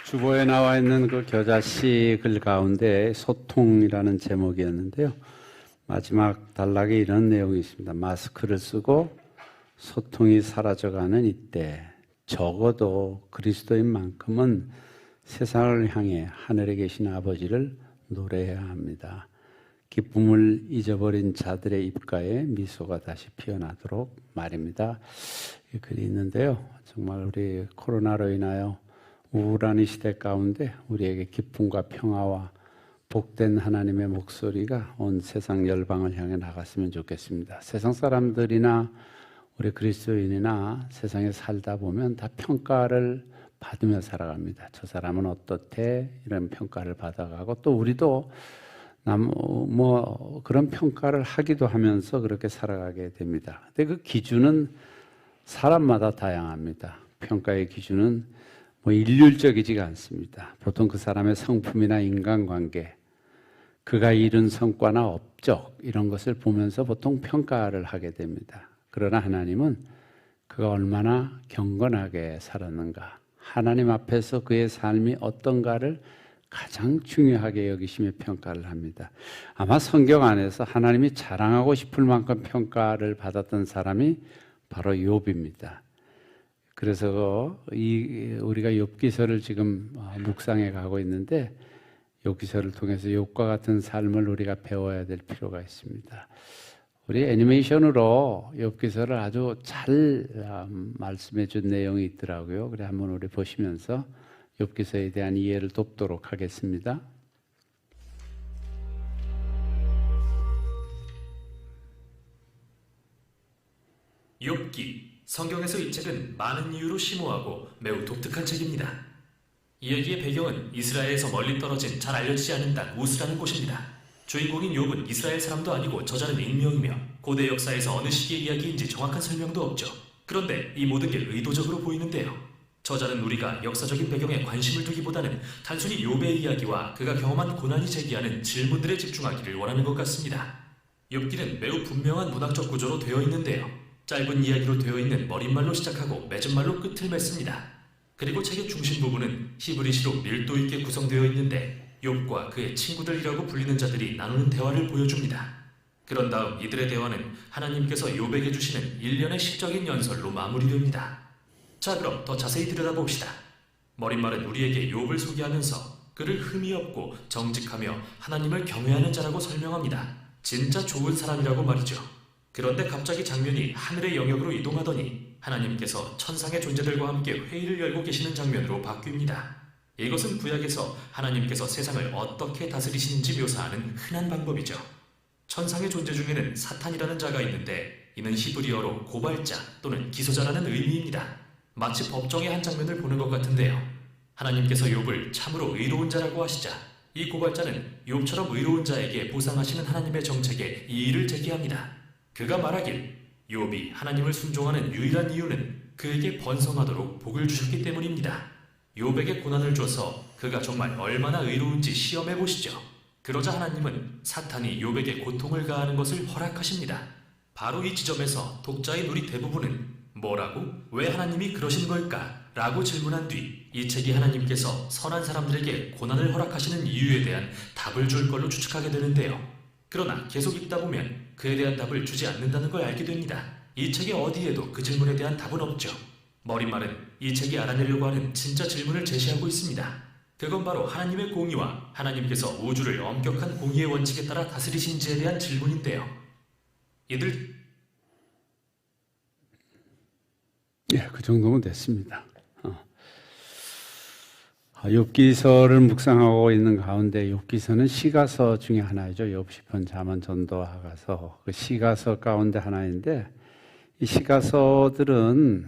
주보에 나와 있는 그 겨자씨 글 가운데 소통이라는 제목이었는데요. 마지막 단락에 이런 내용이 있습니다. 마스크를 쓰고 소통이 사라져가는 이때 적어도 그리스도인만큼은 세상을 향해 하늘에 계신 아버지를 노래해야 합니다. 기쁨을 잊어버린 자들의 입가에 미소가 다시 피어나도록 말입니다. 이 글이 있는데요. 정말 우리 코로나로 인하여 우울한 이 시대 가운데 우리에게 기쁨과 평화와 복된 하나님의 목소리가 온 세상 열방을 향해 나갔으면 좋겠습니다. 세상 사람들이나 우리 그리스도인이나 세상에 살다 보면 다 평가를 받으며 살아갑니다. 저 사람은 어떻대? 이런 평가를 받아가고 또 우리도 그런 평가를 하기도 하면서 그렇게 살아가게 됩니다. 근데 그 기준은 사람마다 다양합니다. 평가의 기준은 일률적이지가 않습니다. 보통 그 사람의 성품이나 인간관계, 그가 이룬 성과나 업적 이런 것을 보면서 보통 평가를 하게 됩니다. 그러나 하나님은 그가 얼마나 경건하게 살았는가, 하나님 앞에서 그의 삶이 어떤가를 가장 중요하게 여기시며 평가를 합니다. 아마 성경 안에서 하나님이 자랑하고 싶을 만큼 평가를 받았던 사람이 바로 욥입니다. 그래서 우리가 욥기서를 지금 묵상해 가고 있는데 욥기서를 통해서 욥과 같은 삶을 우리가 배워야 될 필요가 있습니다. 우리 애니메이션으로 욥기서를 아주 잘 말씀해 준 내용이 있더라고요. 그래 한번 우리 보시면서 욥기서에 대한 이해를 돕도록 하겠습니다. 욥기, 성경에서 이 책은 많은 이유로 심오하고 매우 독특한 책입니다. 이야기의 배경은 이스라엘에서 멀리 떨어진 잘 알려지지 않은 땅 우스라는 곳입니다. 주인공인 욥은 이스라엘 사람도 아니고 저자는 익명이며 고대 역사에서 어느 시기의 이야기인지 정확한 설명도 없죠. 그런데 이 모든 게 의도적으로 보이는데요. 저자는 우리가 역사적인 배경에 관심을 두기보다는 단순히 욥의 이야기와 그가 경험한 고난이 제기하는 질문들에 집중하기를 원하는 것 같습니다. 욥기는 매우 분명한 문학적 구조로 되어 있는데요. 짧은 이야기로 되어 있는 머릿말로 시작하고 맺은 말로 끝을 맺습니다. 그리고 책의 중심 부분은 히브리시로 밀도 있게 구성되어 있는데 욥과 그의 친구들이라고 불리는 자들이 나누는 대화를 보여줍니다. 그런 다음 이들의 대화는 하나님께서 욥에게 주시는 일련의 시적인 연설로 마무리됩니다. 자, 그럼 더 자세히 들여다봅시다. 머릿말은 우리에게 욥을 소개하면서 그를 흠이 없고 정직하며 하나님을 경외하는 자라고 설명합니다. 진짜 좋은 사람이라고 말이죠. 그런데 갑자기 장면이 하늘의 영역으로 이동하더니 하나님께서 천상의 존재들과 함께 회의를 열고 계시는 장면으로 바뀝니다. 이것은 구약에서 하나님께서 세상을 어떻게 다스리시는지 묘사하는 흔한 방법이죠. 천상의 존재 중에는 사탄이라는 자가 있는데 이는 히브리어로 고발자 또는 기소자라는 의미입니다. 마치 법정의 한 장면을 보는 것 같은데요. 하나님께서 욥을 참으로 의로운 자라고 하시자 이 고발자는 욥처럼 의로운 자에게 보상하시는 하나님의 정책에 이의를 제기합니다. 그가 말하길 욥이 하나님을 순종하는 유일한 이유는 그에게 번성하도록 복을 주셨기 때문입니다. 욥에게 고난을 줘서 그가 정말 얼마나 의로운지 시험해 보시죠. 그러자 하나님은 사탄이 욥에게 고통을 가하는 것을 허락하십니다. 바로 이 지점에서 독자인 우리 대부분은 뭐라고? 왜 하나님이 그러신 걸까? 라고 질문한 뒤 이 책이 하나님께서 선한 사람들에게 고난을 허락하시는 이유에 대한 답을 줄 걸로 추측하게 되는데요. 그러나 계속 읽다 보면 그에 대한 답을 주지 않는다는 걸 알게 됩니다. 이 책의 어디에도 그 질문에 대한 답은 없죠. 머릿말은 이 책이 알아내려고 하는 진짜 질문을 제시하고 있습니다. 그건 바로 하나님의 공의와 하나님께서 우주를 엄격한 공의의 원칙에 따라 다스리신지에 대한 질문인데요. 그 정도면 됐습니다. 욥기서를 묵상하고 있는 가운데 욥기서는 시가서 중에 하나이죠. 욥 시편 잠언 전도하가서 그 시가서 가운데 하나인데 이 시가서들은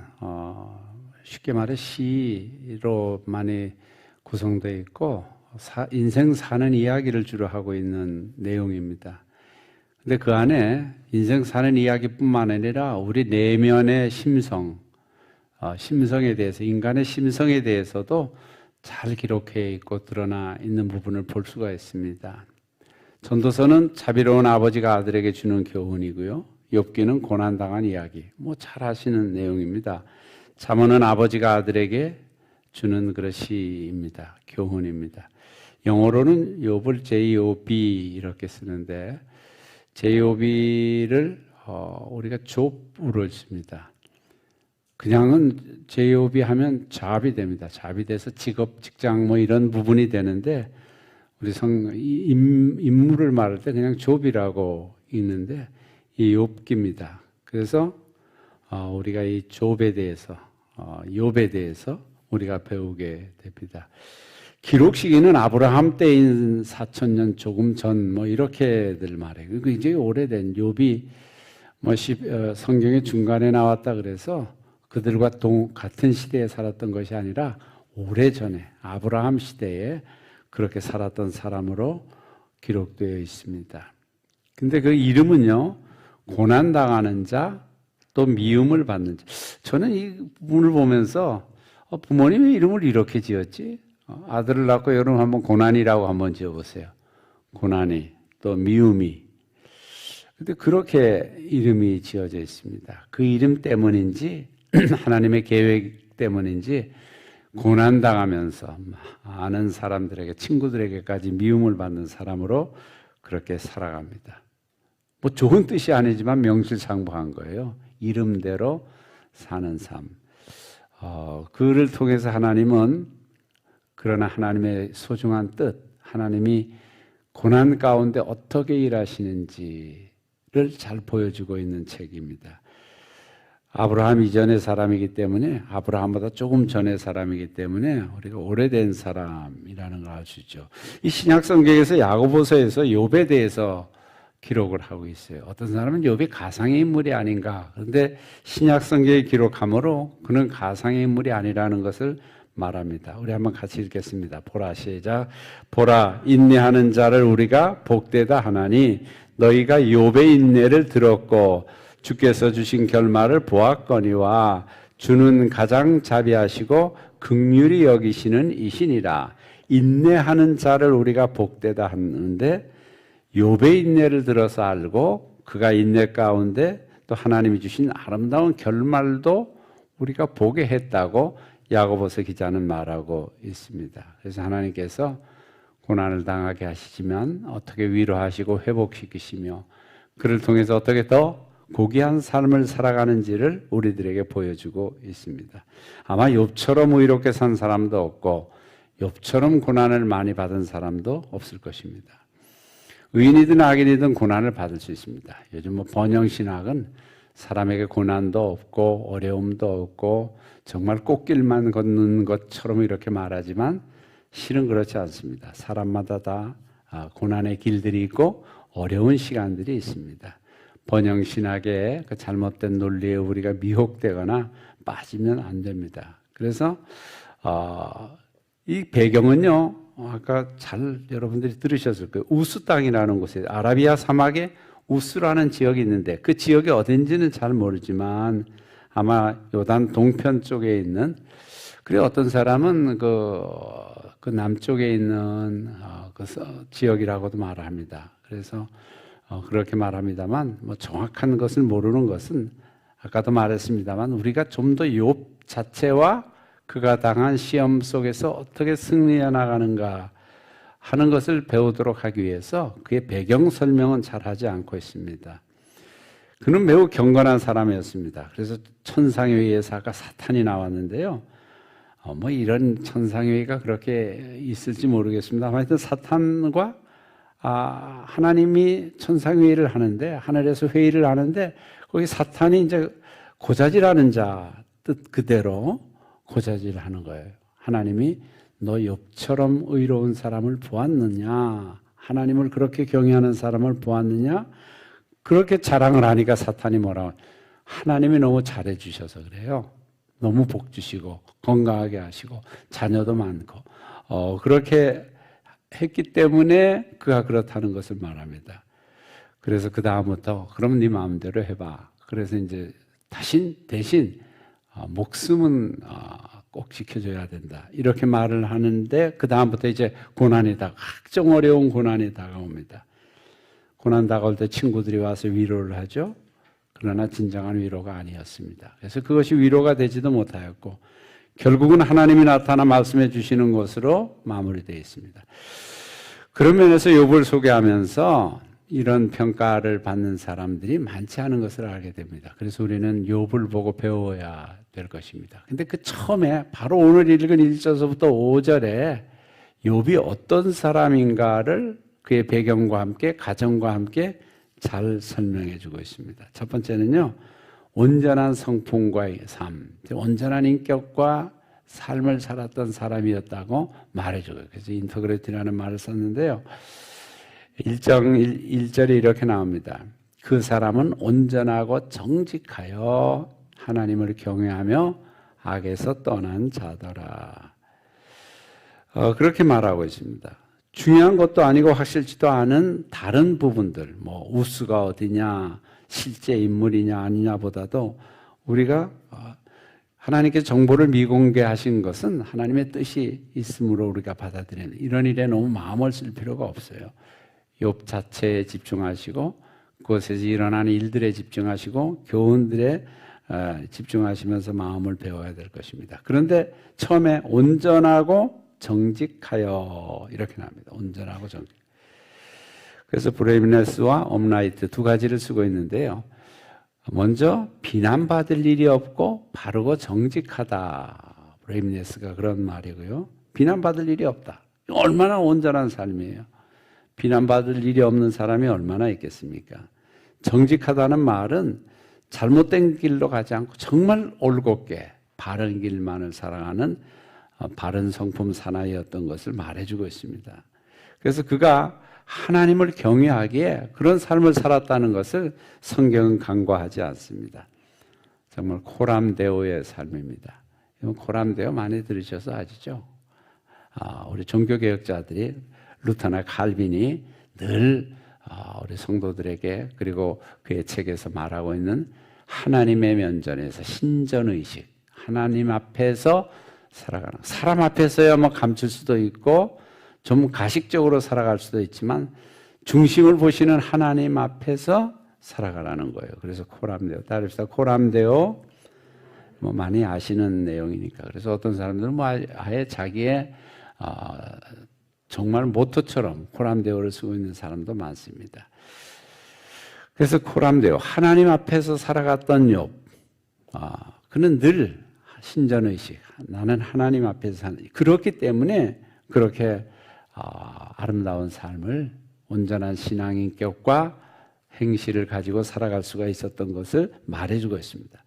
쉽게 말해 시로 많이 구성되어 있고 인생 사는 이야기를 주로 하고 있는 내용입니다. 근데 그 안에 인생 사는 이야기뿐만 아니라 우리 내면의 심성에 대해서, 인간의 심성에 대해서도 잘 기록해 있고 드러나 있는 부분을 볼 수가 있습니다. 전도서는 자비로운 아버지가 아들에게 주는 교훈이고요. 욥기는 고난당한 이야기, 잘 아시는 내용입니다. 잠언은 아버지가 아들에게 주는 그런 시입니다. 교훈입니다. 영어로는 욥을 J-O-B 이렇게 쓰는데 J-O-B를 우리가 좁으로 씁니다. 그냥은 J-O-B 하면 잡이 됩니다. 잡이 돼서 직업, 직장 뭐 이런 부분이 되는데 우리 인물을 말할 때 그냥 욥이라고 읽는데 이 욥기입니다. 그래서 우리가 이 욥에 대해서 욥에 대해서 우리가 배우게 됩니다. 기록 시기는 아브라함 때인 4,000년 조금 전 뭐 이렇게들 말해요. 굉장히 오래된 욥이 성경의 중간에 나왔다 그래서 그들과 같은 시대에 살았던 것이 아니라 오래전에 아브라함 시대에 그렇게 살았던 사람으로 기록되어 있습니다. 근데 그 이름은요, 고난당하는 자, 또 미움을 받는 자. 저는 이 부분을 보면서 부모님의 이름을 이렇게 지었지? 아들을 낳고 여러분 한번 고난이라고 한번 지어보세요. 고난이, 또 미움이. 근데 그렇게 이름이 지어져 있습니다. 그 이름 때문인지, 하나님의 계획 때문인지, 고난당하면서 아는 사람들에게, 친구들에게까지 미움을 받는 사람으로 그렇게 살아갑니다. 뭐 좋은 뜻이 아니지만 명실상부한 거예요. 이름대로 사는 삶. 그를 통해서 하나님은 그러나 하나님의 소중한 뜻, 하나님이 고난 가운데 어떻게 일하시는지를 잘 보여주고 있는 책입니다. 아브라함 이전의 사람이기 때문에, 아브라함보다 조금 전의 사람이기 때문에 우리가 오래된 사람이라는 걸 알 수 있죠. 이 신약 성경에서 야고보서에서 욥에 대해서 기록을 하고 있어요. 어떤 사람은 욥이 가상의 인물이 아닌가. 그런데 신약 성경에 기록함으로 그는 가상의 인물이 아니라는 것을 말합니다. 우리 한번 같이 읽겠습니다. 보라, 시작. 보라, 인내하는 자를 우리가 복되다 하나니 너희가 욥의 인내를 들었고 주께서 주신 결말을 보았거니와 주는 가장 자비하시고 긍휼히 여기시는 이시니라. 인내하는 자를 우리가 복되다 하는데 욥의 인내를 들어서 알고 그가 인내 가운데 또 하나님이 주신 아름다운 결말도 우리가 보게 했다고 야고보서 기자는 말하고 있습니다. 그래서 하나님께서 고난을 당하게 하시지만 어떻게 위로하시고 회복시키시며 그를 통해서 어떻게 더 고귀한 삶을 살아가는지를 우리들에게 보여주고 있습니다. 아마 욥처럼 의롭게 산 사람도 없고 욥처럼 고난을 많이 받은 사람도 없을 것입니다. 의인이든 악인이든 고난을 받을 수 있습니다. 요즘 번영신학은 사람에게 고난도 없고 어려움도 없고 정말 꽃길만 걷는 것처럼 이렇게 말하지만 실은 그렇지 않습니다. 사람마다 다 고난의 길들이 있고 어려운 시간들이 있습니다. 번영신학의 그 잘못된 논리에 우리가 미혹되거나 빠지면 안 됩니다. 그래서 이 배경은요, 아까 잘 여러분들이 들으셨을 거예요. 우스 땅이라는 곳에 아라비아 사막에 우스라는 지역이 있는데 그 지역이 어딘지는 잘 모르지만 아마 요단 동편 쪽에 있는, 그래 어떤 사람은 그 남쪽에 있는 그 지역이라고도 말합니다. 그래서 그렇게 말합니다만 뭐 정확한 것을 모르는 것은 아까도 말했습니다만 우리가 좀 더 욥 자체와 그가 당한 시험 속에서 어떻게 승리해 나가는가 하는 것을 배우도록 하기 위해서 그의 배경 설명은 잘 하지 않고 있습니다. 그는 매우 경건한 사람이었습니다. 그래서 천상회의에 아까 사탄이 나왔는데요. 뭐 이런 천상회의가 그렇게 있을지 모르겠습니다. 하여튼 사탄과 하나님이 천상회의를 하는데, 하늘에서 회의를 하는데 거기 사탄이 이제 고자질하는 자 뜻 그대로 고자질을 하는 거예요. 하나님이 너 욥처럼 의로운 사람을 보았느냐? 하나님을 그렇게 경외하는 사람을 보았느냐? 그렇게 자랑을 하니까 사탄이 뭐라고? 하나님이 너무 잘해 주셔서 그래요. 너무 복 주시고 건강하게 하시고 자녀도 많고 그렇게 했기 때문에 그가 그렇다는 것을 말합니다. 그래서 그 다음부터 그럼 네 마음대로 해봐. 그래서 이제 대신 목숨은 꼭 지켜줘야 된다. 이렇게 말을 하는데 그 다음부터 이제 고난이 각종 어려운 고난이 다가옵니다. 고난 다가올 때 친구들이 와서 위로를 하죠. 그러나 진정한 위로가 아니었습니다. 그래서 그것이 위로가 되지도 못하였고 결국은 하나님이 나타나 말씀해 주시는 것으로 마무리되어 있습니다. 그런 면에서 욥을 소개하면서 이런 평가를 받는 사람들이 많지 않은 것을 알게 됩니다. 그래서 우리는 욥을 보고 배워야 될 것입니다. 근데 그 처음에 바로 오늘 읽은 1절서부터 5절에 욥이 어떤 사람인가를 그의 배경과 함께 가정과 함께 잘 설명해 주고 있습니다. 첫 번째는요, 온전한 성품과의 삶, 온전한 인격과 삶을 살았던 사람이었다고 말해줘요. 그래서 인터그레이티라는 말을 썼는데요. 1절에 이렇게 나옵니다. 그 사람은 온전하고 정직하여 하나님을 경외하며 악에서 떠난 자더라. 그렇게 말하고 있습니다. 중요한 것도 아니고 확실치도 않은 다른 부분들, 뭐 우스가 어디냐, 실제 인물이냐 아니냐보다도 우리가 하나님께서 정보를 미공개하신 것은 하나님의 뜻이 있으므로 우리가 받아들이는, 이런 일에 너무 마음을 쓸 필요가 없어요. 욥 자체에 집중하시고 그것에서 일어나는 일들에 집중하시고 교훈들에 집중하시면서 마음을 배워야 될 것입니다. 그런데 처음에 온전하고 정직하여 이렇게 나옵니다. 온전하고 정직. 그래서 브레임네스와 업라이트 두 가지를 쓰고 있는데요. 먼저 비난받을 일이 없고 바르고 정직하다. 브레임네스가 그런 말이고요. 비난받을 일이 없다. 얼마나 온전한 삶이에요. 비난받을 일이 없는 사람이 얼마나 있겠습니까? 정직하다는 말은 잘못된 길로 가지 않고 정말 올곧게 바른 길만을 살아가는 바른 성품 사나이였던 것을 말해주고 있습니다. 그래서 그가 하나님을 경외하기에 그런 삶을 살았다는 것을 성경은 간과하지 않습니다. 정말 코람데오의 삶입니다. 코람데오 많이 들으셔서 아시죠? 우리 종교개혁자들이 루터나 칼빈이 늘 우리 성도들에게 그리고 그의 책에서 말하고 있는 하나님의 면전에서 신전의식, 하나님 앞에서 살아가는, 사람 앞에서야 뭐 감출 수도 있고 좀 가식적으로 살아갈 수도 있지만 중심을 보시는 하나님 앞에서 살아가라는 거예요. 그래서 코람데오, 따릅시다. 코람데오, 뭐 많이 아시는 내용이니까. 그래서 어떤 사람들은 뭐 아예 자기의 정말 모토처럼 코람데오를 쓰고 있는 사람도 많습니다. 그래서 코람데오, 하나님 앞에서 살아갔던 욥, 그는 늘 신전의식, 나는 하나님 앞에서 사는, 그렇기 때문에 그렇게 아름다운 삶을, 온전한 신앙인격과 행실을 가지고 살아갈 수가 있었던 것을 말해주고 있습니다.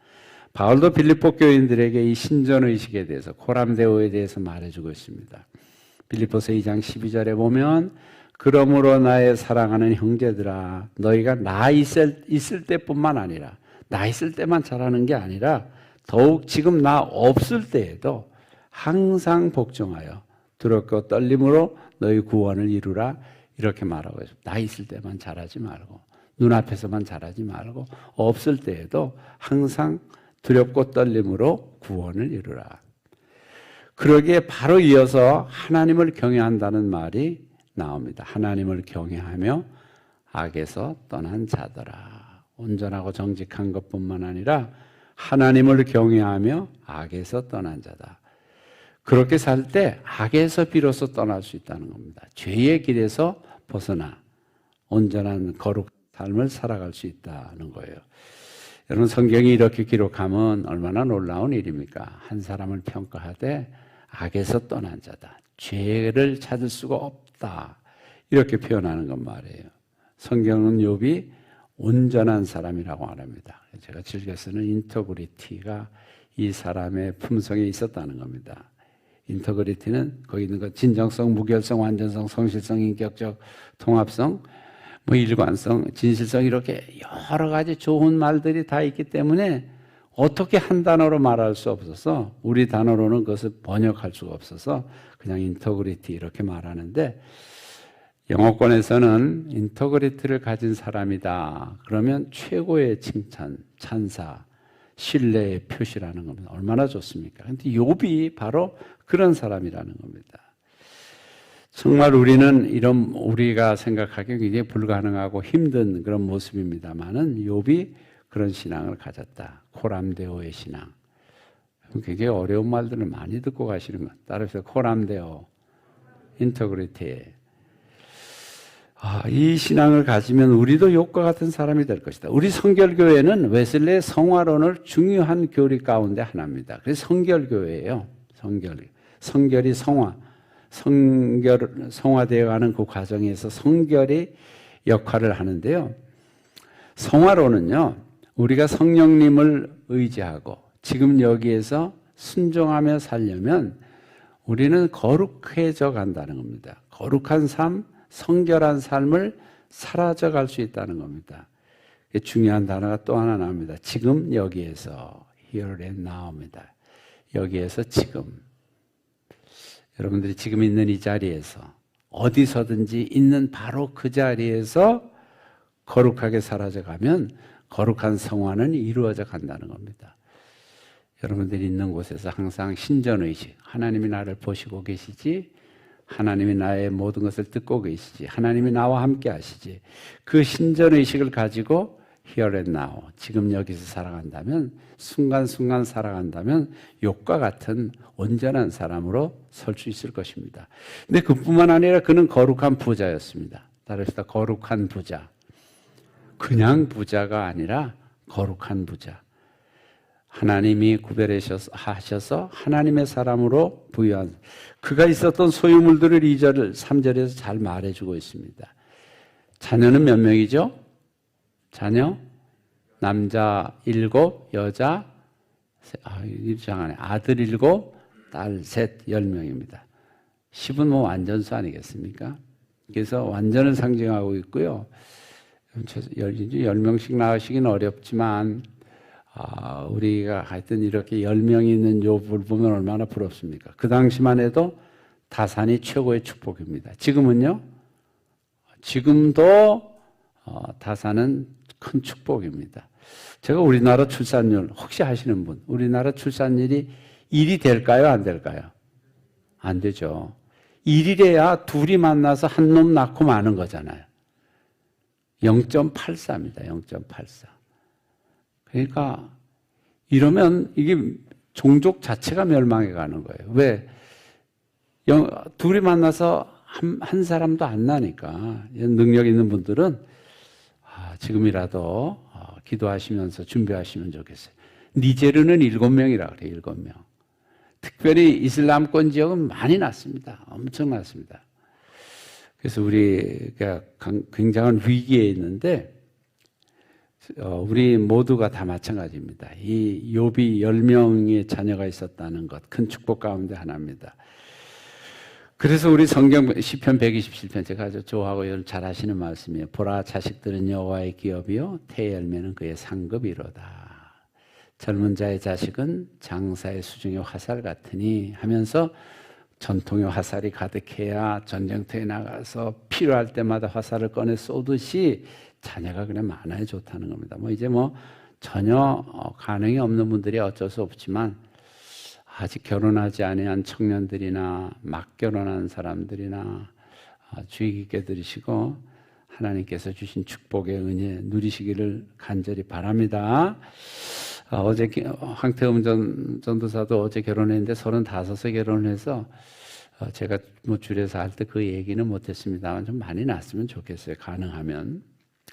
바울도 빌립보 교인들에게 이 신전의식에 대해서, 코람데오에 대해서 말해주고 있습니다. 빌립보서 2장 12절에 보면 그러므로 나의 사랑하는 형제들아, 너희가 나 있을 때뿐만 아니라, 나 있을 때만 잘하는 게 아니라 더욱 지금 나 없을 때에도 항상 복종하여 두렵고 떨림으로 너희 구원을 이루라, 이렇게 말하고 있습니다. 나 있을 때만 잘하지 말고, 눈앞에서만 잘하지 말고, 없을 때에도 항상 두렵고 떨림으로 구원을 이루라. 그러기에 바로 이어서 하나님을 경외한다는 말이 나옵니다. 하나님을 경외하며 악에서 떠난 자더라. 온전하고 정직한 것뿐만 아니라 하나님을 경외하며 악에서 떠난 자다. 그렇게 살 때 악에서 비로소 떠날 수 있다는 겁니다. 죄의 길에서 벗어나 온전한 거룩한 삶을 살아갈 수 있다는 거예요. 여러분, 성경이 이렇게 기록하면 얼마나 놀라운 일입니까? 한 사람을 평가하되 악에서 떠난 자다, 죄를 찾을 수가 없다, 이렇게 표현하는 건 말이에요. 성경은 욥이 온전한 사람이라고 말합니다. 제가 즐겨 쓰는 인터그리티가 이 사람의 품성에 있었다는 겁니다. 인터그리티는 거기 있는 것, 진정성, 무결성, 완전성, 성실성, 인격적 통합성, 뭐 일관성, 진실성, 이렇게 여러 가지 좋은 말들이 다 있기 때문에 어떻게 한 단어로 말할 수 없어서, 우리 단어로는 그것을 번역할 수가 없어서 그냥 인터그리티 이렇게 말하는데, 영어권에서는 인터그리티를 가진 사람이다 그러면 최고의 칭찬, 찬사, 신뢰의 표시라는 겁니다. 얼마나 좋습니까? 그런데 욥이 바로 그런 사람이라는 겁니다. 정말 우리는 이런, 우리가 생각하기에 굉장히 불가능하고 힘든 그런 모습입니다만은 욥이 그런 신앙을 가졌다. 코람데오의 신앙. 굉장히 어려운 말들을 많이 듣고 가시는 것. 따라서 코람데오, 인터그리티. 이 신앙을 가지면 우리도 욕과 같은 사람이 될 것이다. 우리 성결교회는 웨슬레의 성화론을 중요한 교리 가운데 하나입니다. 그래서 성결교회예요. 성결이 성화되어 가는 그 과정에서 성결이 역할을 하는데요. 성화론은요, 우리가 성령님을 의지하고 지금 여기에서 순종하며 살려면 우리는 거룩해져 간다는 겁니다. 거룩한 삶, 성결한 삶을 사라져 갈 수 있다는 겁니다. 중요한 단어가 또 하나 나옵니다. 지금 여기에서, here and now입니다. 여기에서 지금. 여러분들이 지금 있는 이 자리에서, 어디서든지 있는 바로 그 자리에서 거룩하게 사라져 가면 거룩한 성화는 이루어져 간다는 겁니다. 여러분들이 있는 곳에서 항상 신전의식, 하나님이 나를 보시고 계시지, 하나님이 나의 모든 것을 듣고 계시지, 하나님이 나와 함께 하시지, 그 신전의식을 가지고 here and now, 지금 여기서 살아간다면, 순간순간 살아간다면 욕과 같은 온전한 사람으로 설 수 있을 것입니다. 근데 그뿐만 아니라 그는 거룩한 부자였습니다. 따라서 거룩한 부자. 그냥 부자가 아니라 거룩한 부자. 하나님이 구별하셔서 하나님의 사람으로 부여한, 그가 있었던 소유물들을 2절, 3절에서 잘 말해주고 있습니다. 자녀는 몇 명이죠? 자녀? 남자 7, 여자 이상하네. 아들 7, 딸 3, 10명입니다. 10은 뭐 완전수 아니겠습니까? 그래서 완전을 상징하고 있고요. 10명씩 낳으시기는 어렵지만 우리가 하여튼 이렇게 10명이 있는 욥을 보면 얼마나 부럽습니까? 그 당시만 해도 다산이 최고의 축복입니다. 지금은요? 지금도 다산은 큰 축복입니다. 제가 우리나라 출산율 혹시 아시는 분, 우리나라 출산율이 1이 될까요? 안 될까요? 안 되죠. 1이래야 둘이 만나서 한 놈 낳고 마는 거잖아요. 0.84입니다. 0.84. 그러니까 이러면 이게 종족 자체가 멸망해 가는 거예요. 왜? 둘이 만나서 한 사람도 안 나니까. 능력 있는 분들은 지금이라도 기도하시면서 준비하시면 좋겠어요. 니제르는 7명이라 그래요. 7명. 특별히 이슬람권 지역은 많이 났습니다. 엄청 났습니다. 그래서 우리가 굉장한 위기에 있는데 우리 모두가 다 마찬가지입니다. 이 욥이 10명의 자녀가 있었다는 것, 큰 축복 가운데 하나입니다. 그래서 우리 성경 시편 127편 제가 아주 좋아하고 여러분 잘 아시는 말씀이에요. 보라, 자식들은 여호와의 기업이요 태의 열매는 그의 상급이로다. 젊은 자의 자식은 장사의 수중의 화살 같으니 하면서 전통의 화살이 가득해야 전쟁터에 나가서 필요할 때마다 화살을 꺼내 쏘듯이 자녀가 그냥 많아야 좋다는 겁니다. 이제 전혀 가능이 없는 분들이 어쩔 수 없지만 아직 결혼하지 아니한 청년들이나 막 결혼한 사람들이나 주의 깊게 들으시고 하나님께서 주신 축복의 은혜 누리시기를 간절히 바랍니다. 어제 황태음 전도사도 어제 결혼했는데 35세 결혼해서 제가 줄여서 할 때 그 얘기는 못했습니다만 좀 많이 났으면 좋겠어요. 가능하면.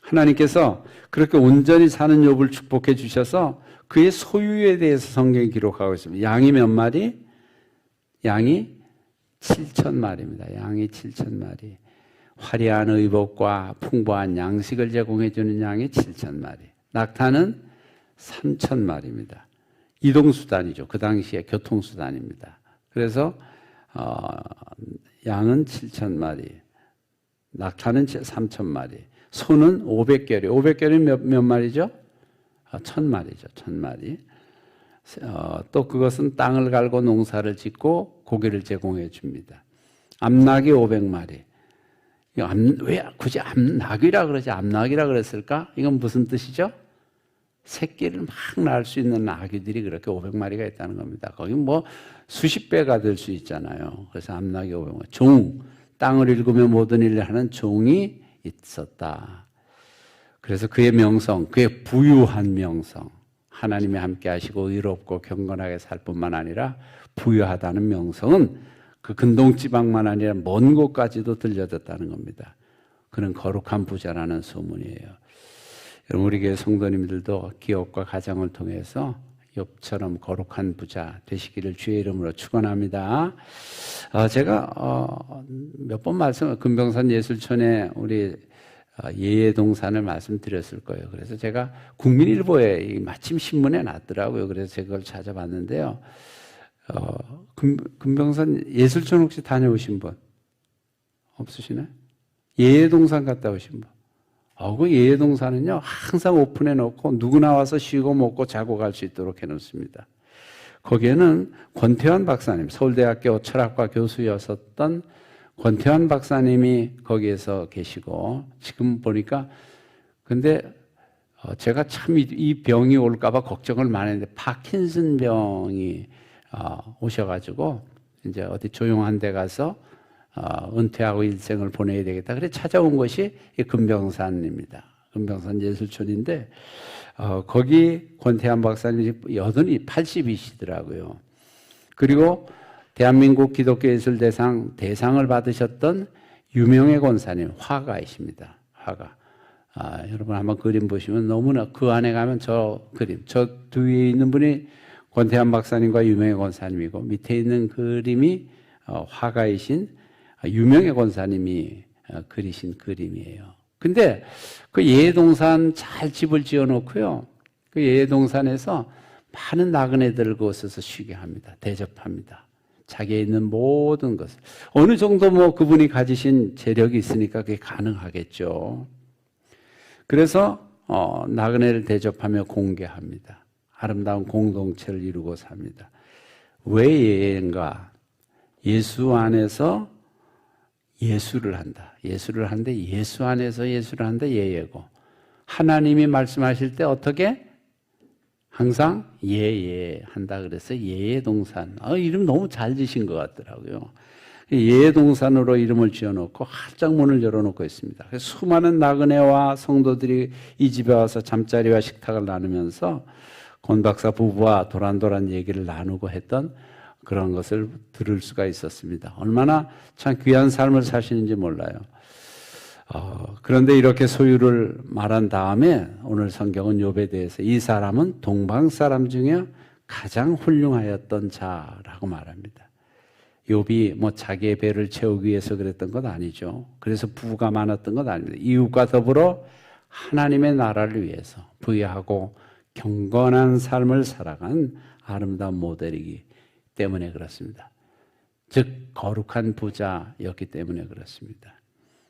하나님께서 그렇게 온전히 사는 욥을 축복해 주셔서 그의 소유에 대해서 성경이 기록하고 있습니다. 양이 몇 마리? 양이 7,000마리입니다. 양이 7,000마리. 화려한 의복과 풍부한 양식을 제공해 주는 양이 7,000마리. 낙타는 3,000마리입니다. 이동수단이죠. 그 당시에 교통수단입니다. 그래서 양은 7,000마리, 낙타는 3,000마리, 소는 500결이. 500결이 몇 마리죠? 1,000마리죠. 1,000마리. 또 그것은 땅을 갈고 농사를 짓고 고기를 제공해 줍니다. 암낙이 500마리. 왜 굳이 암낙이라 그러지? 암낙이라 그랬을까? 이건 무슨 뜻이죠? 새끼를 막 낳을 수 있는 아기들이 그렇게 500마리가 있다는 겁니다. 거기 수십 배가 될 수 있잖아요. 그래서 암낙이 500마리. 종, 땅을 읽으며 모든 일을 하는 종이 있었다. 그래서 그의 명성, 그의 부유한 명성, 하나님이 함께 하시고 의롭고 경건하게 살 뿐만 아니라 부유하다는 명성은 그 근동지방만 아니라 먼 곳까지도 들려졌다는 겁니다. 그는 거룩한 부자라는 소문이에요. 여러분, 우리 교회 성도님들도 기업과 가정을 통해서 욥처럼 거룩한 부자 되시기를 주의 이름으로 축원합니다. 제가 몇 번 금병산 예술촌에 우리 예예동산을 말씀드렸을 거예요. 그래서 제가 국민일보에 마침 신문에 났더라고요. 그래서 제가 그걸 찾아봤는데요. 금병산 예술촌 혹시 다녀오신 분 없으시나요? 예예동산 갔다 오신 분? 그 예예동산은요, 항상 오픈해 놓고 누구나 와서 쉬고 먹고 자고 갈 수 있도록 해 놓습니다. 거기에는 권태환 박사님, 서울대학교 철학과 교수였었던 권태환 박사님이 거기에서 계시고, 지금 보니까, 근데 제가 참 이 병이 올까봐 걱정을 많이 했는데, 파킨슨 병이 오셔가지고, 이제 어디 조용한 데 가서 은퇴하고 일생을 보내야 되겠다. 그래 찾아온 것이 이 금병산입니다. 금병산 예술촌인데, 거기 권태환 박사님이 여든이 80이시더라고요. 그리고 대한민국 기독교예술대상 대상을 받으셨던 유명의 권사님, 화가이십니다. 화가. 여러분 한번 그림 보시면 너무나 그 안에 가면 저 그림, 저 뒤에 있는 분이 권태환 박사님과 유명의 권사님이고 밑에 있는 그림이 화가이신 유명의 권사님이 그리신 그림이에요. 근데 그 예동산 잘 집을 지어 놓고요. 그 예동산에서 많은 나그네들을 그곳에서 쉬게 합니다. 대접합니다. 자기에 있는 모든 것을. 어느 정도 뭐 그분이 가지신 재력이 있으니까 그게 가능하겠죠. 그래서 나그네를 대접하며 공개합니다. 아름다운 공동체를 이루고 삽니다. 왜 예인가? 예수 안에서 예수를 한다. 예수를 하는데 예수 안에서 예수를 하는데 예예고, 하나님이 말씀하실 때 어떻게? 항상 예예 한다. 그래서 예예동산. 이름 너무 잘 지신 것 같더라고요. 예예동산으로 이름을 지어놓고 활짝 문을 열어놓고 있습니다. 그래서 수많은 나그네와 성도들이 이 집에 와서 잠자리와 식탁을 나누면서 권 박사 부부와 도란도란 얘기를 나누고 했던 그런 것을 들을 수가 있었습니다. 얼마나 참 귀한 삶을 사시는지 몰라요. 그런데 이렇게 소유를 말한 다음에 오늘 성경은 욥에 대해서 이 사람은 동방 사람 중에 가장 훌륭하였던 자라고 말합니다. 욥이 뭐 자기의 배를 채우기 위해서 그랬던 것 아니죠. 그래서 부가 많았던 것 아닙니다. 이웃과 더불어 하나님의 나라를 위해서 부유하고 경건한 삶을 살아간 아름다운 모델이기 때문에 그렇습니다. 즉 거룩한 부자였기 때문에 그렇습니다.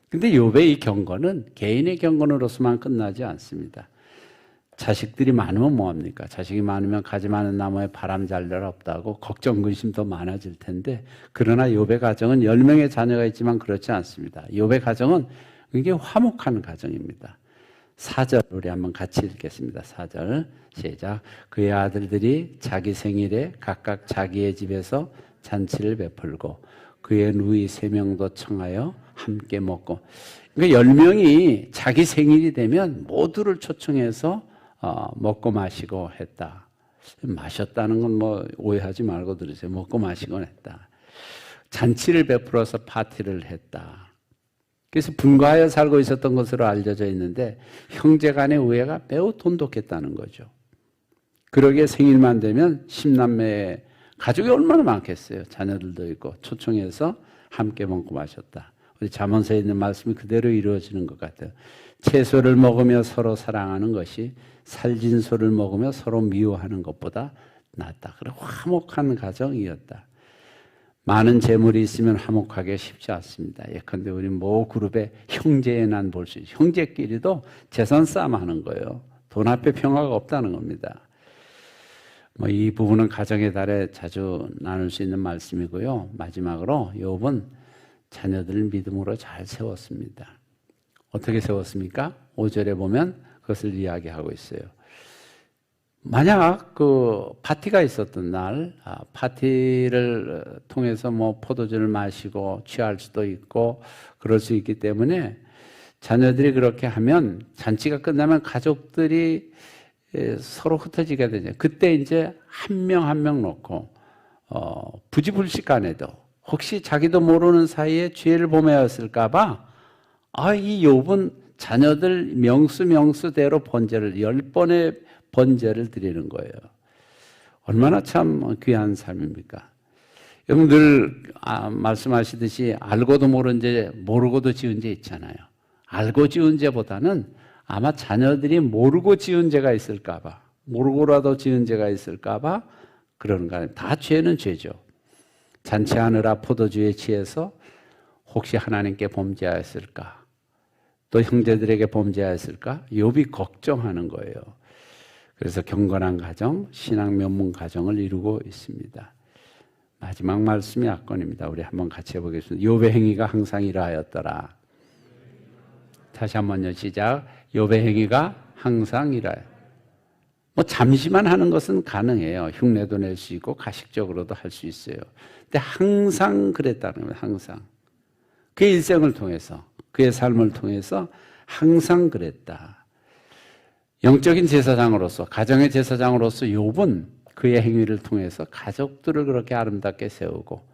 근데 욥의 이 경건은 개인의 경건으로서만 끝나지 않습니다. 자식들이 많으면 뭐합니까? 자식이 많으면 가지 많은 나무에 바람 잘 날 없다고 걱정 근심 더 많아질 텐데, 그러나 욥의 가정은 10명의 자녀가 있지만 그렇지 않습니다. 욥의 가정은 굉장히 화목한 가정입니다. 4절 우리 한번 같이 읽겠습니다. 4절 시작. 그의 아들들이 자기 생일에 각각 자기의 집에서 잔치를 베풀고 그의 누이 3명도 청하여 함께 먹고. 그러니까 10명이 자기 생일이 되면 모두를 초청해서 먹고 마시고 했다. 마셨다는 건 뭐 오해하지 말고 들으세요. 먹고 마시곤 했다. 잔치를 베풀어서 파티를 했다. 그래서 분가하여 살고 있었던 것으로 알려져 있는데 형제 간의 우애가 매우 돈독했다는 거죠. 그러기에 생일만 되면 10남매의 가족이 얼마나 많겠어요. 자녀들도 있고 초청해서 함께 먹고 마셨다. 우리 잠언서에 있는 말씀이 그대로 이루어지는 것 같아요. 채소를 먹으며 서로 사랑하는 것이 살진 소를 먹으며 서로 미워하는 것보다 낫다. 그래 화목한 가정이었다. 많은 재물이 있으면 화목하기 쉽지 않습니다. 예컨대 우리 모 그룹의 형제의 난 볼 수 있어요. 형제끼리도 재산 싸움 하는 거예요. 돈 앞에 평화가 없다는 겁니다. 이 부분은 가정의 달에 자주 나눌 수 있는 말씀이고요. 마지막으로 욥은 자녀들을 믿음으로 잘 세웠습니다. 어떻게 세웠습니까? 5절에 보면 그것을 이야기하고 있어요. 만약 그 파티가 있었던 날, 파티를 통해서 뭐 포도주를 마시고 취할 수도 있고 그럴 수 있기 때문에 자녀들이 그렇게 하면 잔치가 끝나면 가족들이 서로 흩어지게 되죠. 그때 이제 한 명 한 명 놓고 부지불식간에도 혹시 자기도 모르는 사이에 죄를 범하였을까봐 이 욥은 자녀들 명수대로 번제를 10번의 번제를 드리는 거예요. 얼마나 참 귀한 삶입니까? 여러분 늘 말씀하시듯이 알고도 모른 죄, 모르고도 지은 죄 있잖아요. 알고 지은 죄보다는 아마 자녀들이 모르고 지은 죄가 있을까봐, 모르고라도 지은 죄가 있을까봐 그러는 거 아니에요. 다 죄는 죄죠. 잔치하느라 포도주에 취해서 혹시 하나님께 범죄하였을까? 또 형제들에게 범죄하였을까? 욥이 걱정하는 거예요. 그래서 경건한 가정, 신앙 면문 가정을 이루고 있습니다. 마지막 말씀이 압권입니다. 우리 한번 같이 해보겠습니다. 욥의 행위가 항상 이러하였더라. 다시 한번요. 시작. 욥의 행위가 항상 이러하였. 잠시만 하는 것은 가능해요. 흉내도 낼 수 있고 가식적으로도 할 수 있어요. 근데 항상 그랬다는 거예요. 항상. 그의 일생을 통해서, 그의 삶을 통해서 항상 그랬다. 영적인 제사장으로서, 가정의 제사장으로서 욥은 그의 행위를 통해서 가족들을 그렇게 아름답게 세우고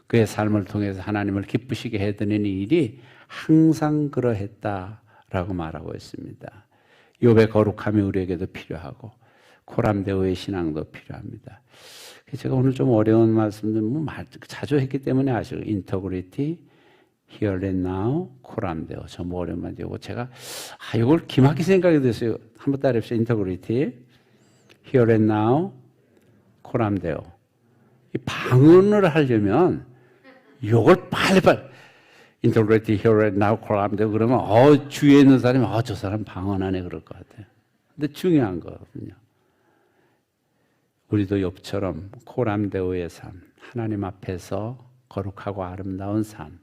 그의 삶을 통해서 하나님을 기쁘시게 해드리는 일이 항상 그러했다라고 말하고 있습니다. 욥의 거룩함이 우리에게도 필요하고 코람데오의 신앙도 필요합니다. 제가 오늘 좀 어려운 말씀들 자주 했기 때문에 아시고 인터그리티, here and now, 코람데오 좀 어려운 말이고 제가 이걸 기막히 생각이 됐어요. 한번 따라해봅시다. 인터그리티, here and now, 코람데오. 이 방언을 하려면 이걸 빨리빨리 인터그리티, here and now, 코람데오 그러면 주위에 있는 사람이 저 사람 방언하네 그럴 것 같아요. 근데 중요한 거거든요. 우리도 욥처럼 코람데오의 삶, 하나님 앞에서 거룩하고 아름다운 삶,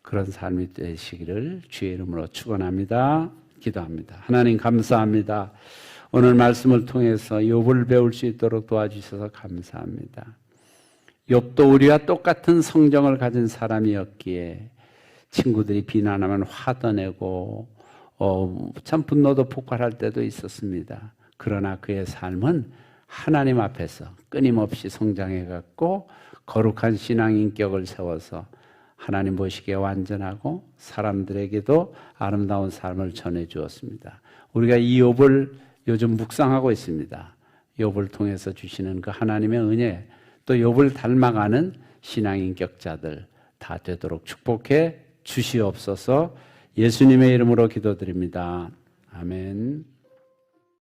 그런 삶이 되시기를 주의 이름으로 축원합니다. 기도합니다. 하나님 감사합니다. 오늘 말씀을 통해서 욥을 배울 수 있도록 도와주셔서 감사합니다. 욥도 우리와 똑같은 성정을 가진 사람이었기에 친구들이 비난하면 화도 내고 참 분노도 폭발할 때도 있었습니다. 그러나 그의 삶은 하나님 앞에서 끊임없이 성장해갔고 거룩한 신앙 인격을 세워서 하나님 보시기에 완전하고 사람들에게도 아름다운 삶을 전해주었습니다. 우리가 이 욥을 요즘 묵상하고 있습니다. 욥을 통해서 주시는 그 하나님의 은혜, 또 욥을 닮아가는 신앙 인격자들 다 되도록 축복해 주시옵소서. 예수님의 이름으로 기도드립니다. 아멘.